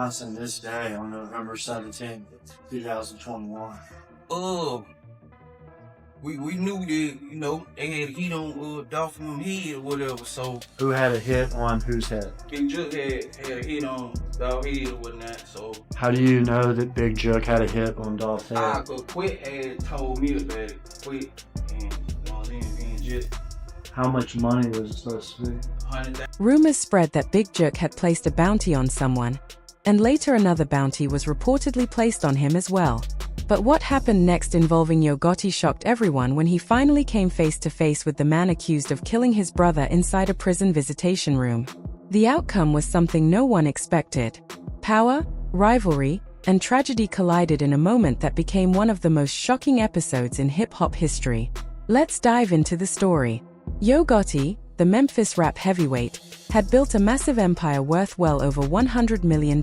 Johnson this day on November 17th, 2021. Uh, we knew that, they had heat on Dolphin head or whatever, so Who had a hit on whose head? Big Jook had a hit on Dolph head or whatnot, so How do you know that Big Jook had a hit on Dolph's head? I could quit had told me about it, quit, and and just How much money was it supposed to be? 100,000. Rumors spread that Big Jook had placed a bounty on someone, and later another bounty was reportedly placed on him as well. But what happened next involving Yo Gotti shocked everyone when he finally came face to face with the man accused of killing his brother inside a prison visitation room. The outcome was something no one expected. Power, rivalry, and tragedy collided in a moment that became one of the most shocking episodes in hip-hop history. Let's dive into the story. Yo Gotti, the Memphis rap heavyweight, had built a massive empire worth well over $100 million,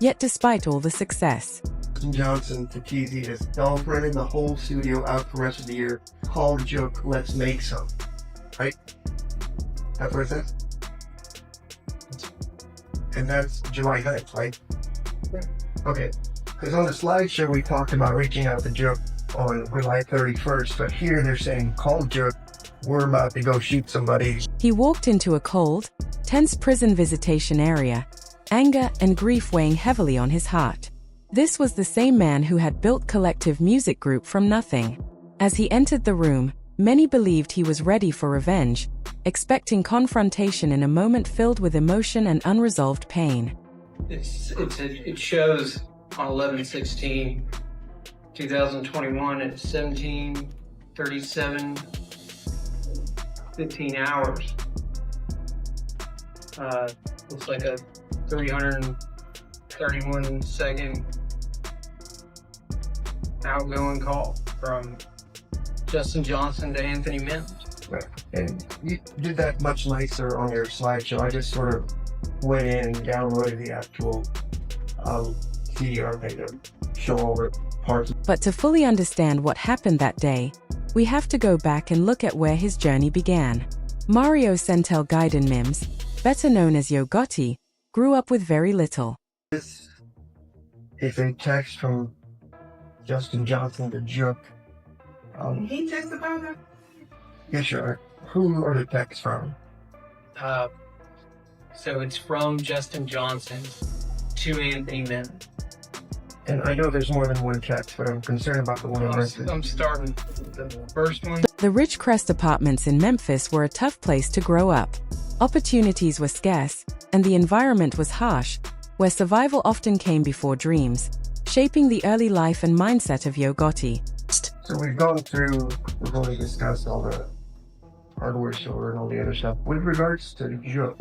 yet despite all the success, Johnson to TZ is Dolph rented the whole studio out for the rest of the year. Called Joke, let's make some. Right? That's what it says? And that's July 9th, right? Okay. Because on the slideshow we talked about reaching out to Joke on July 31st, but here they're saying, call Joke, we're about to go shoot somebody. he walked into a cold, tense prison visitation area, anger and grief weighing heavily on his heart. This was the same man who had built Collective Music Group from nothing. As he entered the room, many believed he was ready for revenge, expecting confrontation in a moment filled with emotion and unresolved pain. It shows on 11/16/2021 at 17:37, 15 hours. Looks like a 331 second outgoing call from Justin Johnson to Anthony Mims. Right. And you did that much nicer on your slideshow. I just sort of went in and downloaded the actual CDR thing to show all the parts. But to fully understand what happened that day, we have to go back and look at where his journey began. Mario Centel Gaiden Mims, better known as Yo Gotti, grew up with very little. This is a text from Justin Johnson to Jook. He texted about that? Yeah, sure. Who are the texts from? So it's from Justin Johnson to Anthony Mims. And I know there's more than one text, but I'm concerned about the one I missed. I'm starting with the first one. The Ridgecrest apartments in Memphis were a tough place to grow up. Opportunities were scarce, and the environment was harsh, where survival often came before dreams, shaping the early life and mindset of Yo Gotti. So we've already discussed all the hardware store and all the other stuff. With regards to Jook,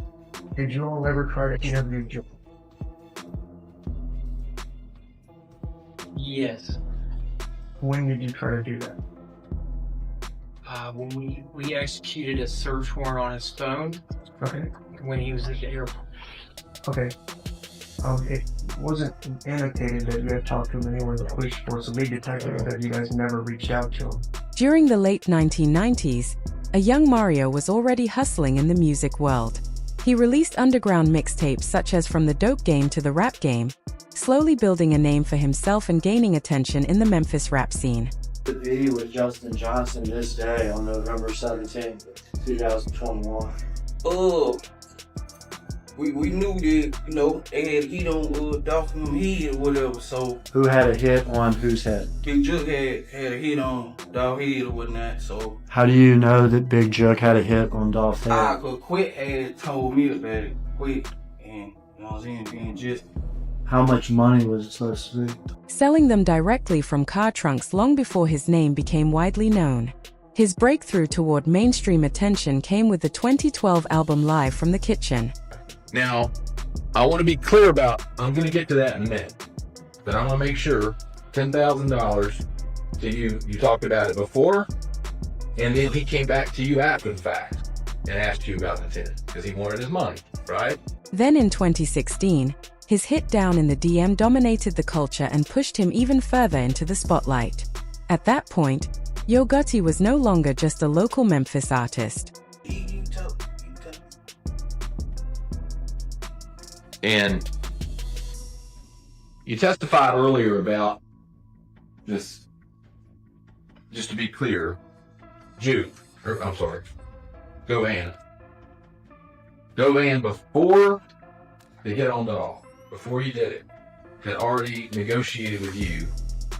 did you all ever try to interview Jook? Yes. When did you try to do that? When we executed a search warrant on his phone Okay. when he was at the airport. Okay. It wasn't annotated that you had talked to him anywhere in the police force, so lead detective that you guys never reached out to him. During the late 1990s, a young Mario was already hustling in the music world. He released underground mixtapes such as From the Dope Game to the Rap Game, slowly building a name for himself and gaining attention in the Memphis rap scene. To be with Justin Johnson this day on November 17th, 2021. We knew that, they had heat on Dolphin head or whatever, so Who had a hit on whose head? Big Jook had a hit on Dolph head or whatnot, so How do you know that Big Jook had a hit on Dolph's I head? could quit had told me about it, quit, and and just How much money was it supposed to be? Selling them directly from car trunks long before his name became widely known. His breakthrough toward mainstream attention came with the 2012 album Live from the Kitchen. Now, I want to be clear about, I'm going to get to that in a minute, but I want to make sure $10,000 to you, you talked about it before, and then he came back to you after the fact and asked you about the 10 because he wanted his money, right? Then in 2016, his hit Down in the DM dominated the culture and pushed him even further into the spotlight. At that point, Yo Gotti was no longer just a local Memphis artist. And You testified earlier about this, just to be clear, Govan. Govan, before they hit on Doll, before you did it, had already negotiated with you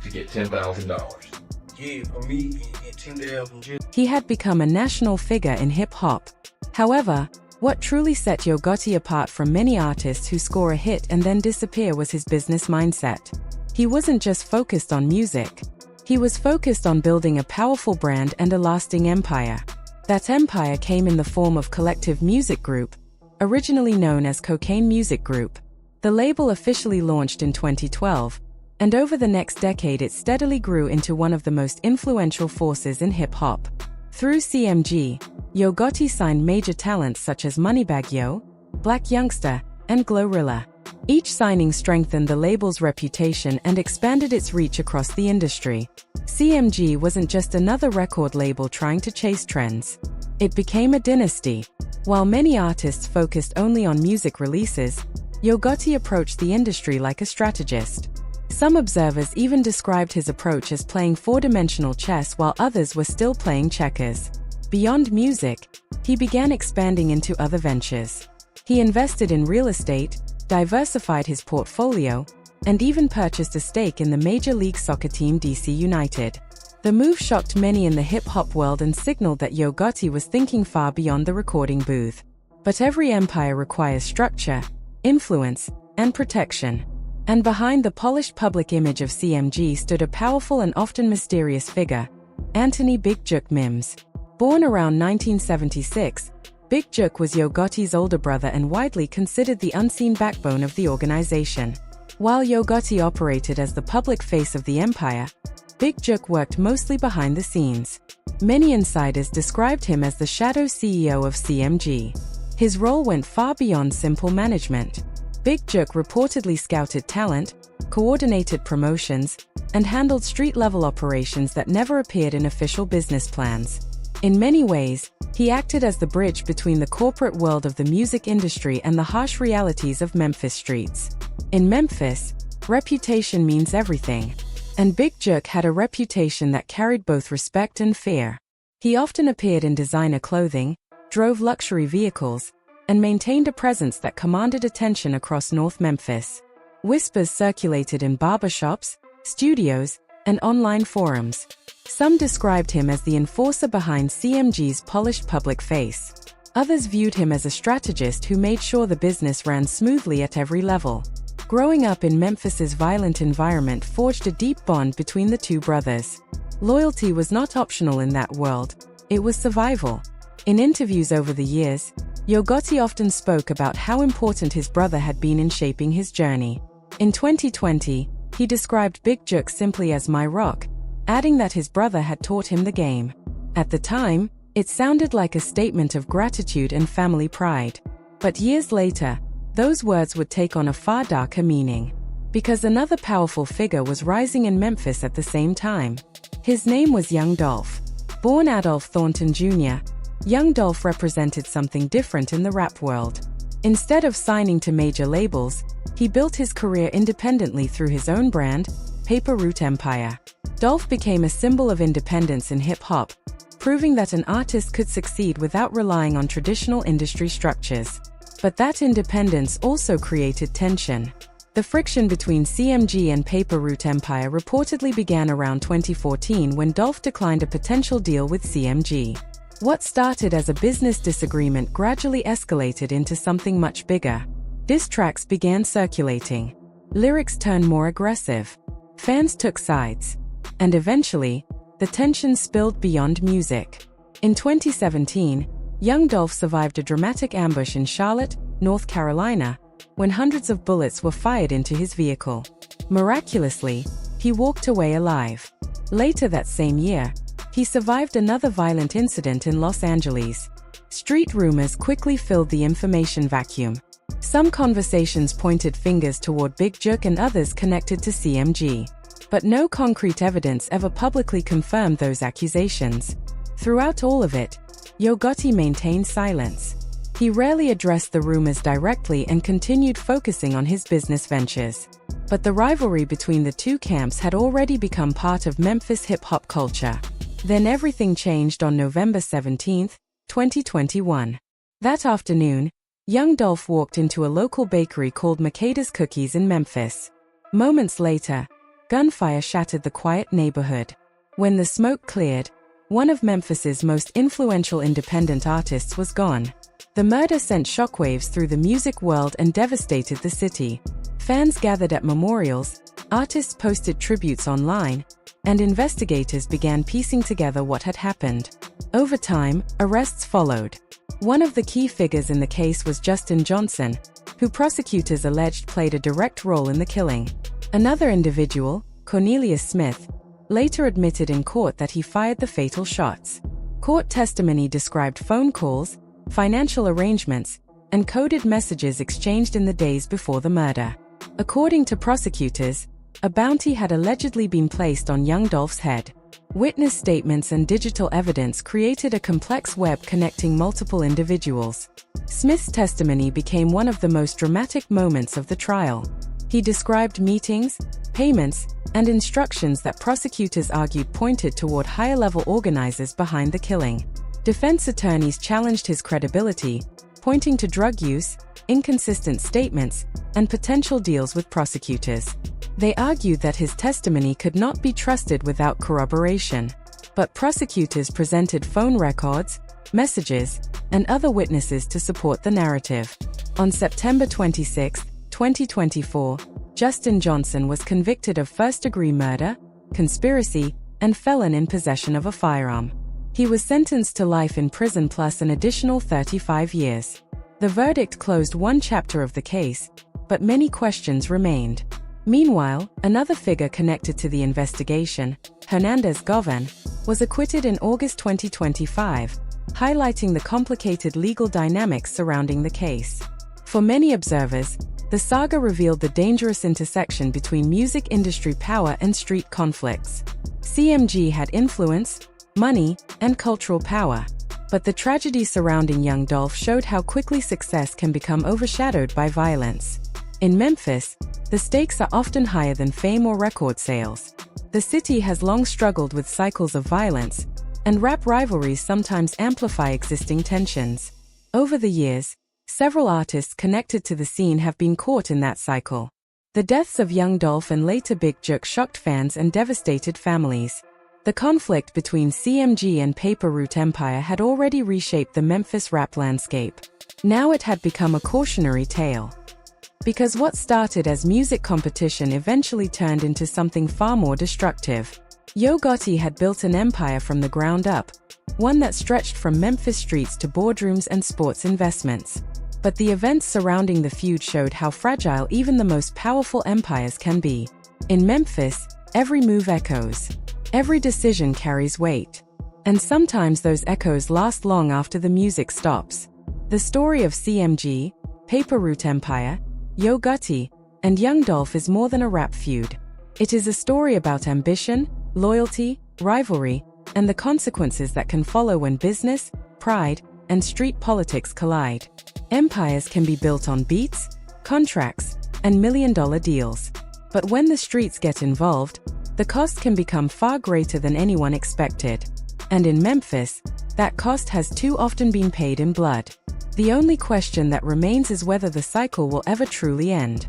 to get $10,000. Yeah, for me, get 10,000. He had become a national figure in hip-hop. However, what truly set Yo Gotti apart from many artists who score a hit and then disappear was his business mindset. He wasn't just focused on music. He was focused on building a powerful brand and a lasting empire. That empire came in the form of Collective Music Group, originally known as Cocaine Music Group. The label officially launched in 2012, and over the next decade it steadily grew into one of the most influential forces in hip-hop. Through CMG, Yo Gotti signed major talents such as Moneybagg Yo, Black Youngster, and Glorilla. Each signing strengthened the label's reputation and expanded its reach across the industry. CMG wasn't just another record label trying to chase trends. It became a dynasty. While many artists focused only on music releases, Yo Gotti approached the industry like a strategist. Some observers even described his approach as playing four-dimensional chess while others were still playing checkers. Beyond music, he began expanding into other ventures. He invested in real estate, diversified his portfolio, and even purchased a stake in the Major League Soccer team DC United. The move shocked many in the hip-hop world and signaled that Yo Gotti was thinking far beyond the recording booth. But every empire requires structure, influence, and protection. And behind the polished public image of CMG stood a powerful and often mysterious figure, Anthony Big Jook Mims. Born around 1976, Big Jook was Yo Gotti's older brother and widely considered the unseen backbone of the organization. While Yo Gotti operated as the public face of the empire, Big Jook worked mostly behind the scenes. Many insiders described him as the shadow CEO of CMG. His role went far beyond simple management. Big Jook reportedly scouted talent, coordinated promotions, and handled street-level operations that never appeared in official business plans. In many ways, he acted as the bridge between the corporate world of the music industry and the harsh realities of Memphis streets. In Memphis, reputation means everything, and Big Jook had a reputation that carried both respect and fear. He often appeared in designer clothing, drove luxury vehicles, and maintained a presence that commanded attention across North Memphis. Whispers circulated in barbershops, studios, and online forums. Some described him as the enforcer behind CMG's polished public face. Others viewed him as a strategist who made sure the business ran smoothly at every level. Growing up in Memphis's violent environment forged a deep bond between the two brothers. Loyalty was not optional in that world, it was survival. In interviews over the years, Yo Gotti often spoke about how important his brother had been in shaping his journey. In 2020, he described Big Jook simply as "my rock," adding that his brother had taught him the game. At the time, it sounded like a statement of gratitude and family pride. But years later, those words would take on a far darker meaning. Because another powerful figure was rising in Memphis at the same time. His name was Young Dolph. Born Adolph Thornton Jr., Young Dolph represented something different in the rap world. Instead of signing to major labels, he built his career independently through his own brand, Paper Route Empire. Dolph became a symbol of independence in hip-hop, proving that an artist could succeed without relying on traditional industry structures. But that independence also created tension. The friction between CMG and Paper Route Empire reportedly began around 2014 when Dolph declined a potential deal with CMG. What started as a business disagreement gradually escalated into something much bigger. Diss tracks began circulating. Lyrics turned more aggressive. Fans took sides. And eventually, the tension spilled beyond music. In 2017, Young Dolph survived a dramatic ambush in Charlotte, North Carolina, when hundreds of bullets were fired into his vehicle. Miraculously, he walked away alive. Later that same year, he survived another violent incident in Los Angeles. Street rumors quickly filled the information vacuum. Some conversations pointed fingers toward Big Jook and others connected to CMG. But no concrete evidence ever publicly confirmed those accusations. Throughout all of it, Yo Gotti maintained silence. He rarely addressed the rumors directly and continued focusing on his business ventures. but the rivalry between the two camps had already become part of Memphis hip-hop culture. Then everything changed on November 17, 2021. That afternoon, young Dolph walked into a local bakery called Makeda's Cookies in Memphis. Moments later, gunfire shattered the quiet neighborhood. When the smoke cleared, one of Memphis's most influential independent artists was gone. The murder sent shockwaves through the music world and devastated the city. Fans gathered at memorials, artists posted tributes online, and investigators began piecing together what had happened. Over time, arrests followed. One of the key figures in the case was Justin Johnson, who prosecutors alleged played a direct role in the killing. Another individual, Cornelius Smith, later admitted in court that he fired the fatal shots. Court testimony described phone calls, financial arrangements, and coded messages exchanged in the days before the murder. According to prosecutors, a bounty had allegedly been placed on young Dolph's head. Witness statements and digital evidence created a complex web connecting multiple individuals. Smith's testimony became one of the most dramatic moments of the trial. He described meetings, payments, and instructions that prosecutors argued pointed toward higher-level organizers behind the killing. Defense attorneys challenged his credibility, pointing to drug use, inconsistent statements, and potential deals with prosecutors. They argued that his testimony could not be trusted without corroboration. But prosecutors presented phone records, messages, and other witnesses to support the narrative. On September 26, 2024, Justin Johnson was convicted of first-degree murder, conspiracy, and felon in possession of a firearm. He was sentenced to life in prison plus an additional 35 years. The verdict closed one chapter of the case, but many questions remained. Meanwhile, another figure connected to the investigation, Hernandez Govan, was acquitted in August 2025, highlighting the complicated legal dynamics surrounding the case. For many observers, the saga revealed the dangerous intersection between music industry power and street conflicts. CMG had influence, money, and cultural power, but the tragedy surrounding young Dolph showed how quickly success can become overshadowed by violence. In Memphis, the stakes are often higher than fame or record sales. The city has long struggled with cycles of violence, and rap rivalries sometimes amplify existing tensions. Over the years, several artists connected to the scene have been caught in that cycle. The deaths of young Dolph and later Big Jerk shocked fans and devastated families. The conflict between CMG and Paper Route Empire had already reshaped the Memphis rap landscape. Now it had become a cautionary tale. Because what started as music competition eventually turned into something far more destructive. Yo Gotti had built an empire from the ground up, one that stretched from Memphis streets to boardrooms and sports investments. But the events surrounding the feud showed how fragile even the most powerful empires can be. In Memphis, every move echoes. Every decision carries weight. And sometimes those echoes last long after the music stops. The story of CMG, Paper Route Empire, Yo Gotti, and young Dolph is more than a rap feud. It is a story about ambition, loyalty, rivalry, and the consequences that can follow when business, pride, and street politics collide. Empires can be built on beats, contracts, and million-dollar deals. But when the streets get involved, the cost can become far greater than anyone expected. And in Memphis, that cost has too often been paid in blood. The only question that remains is whether the cycle will ever truly end.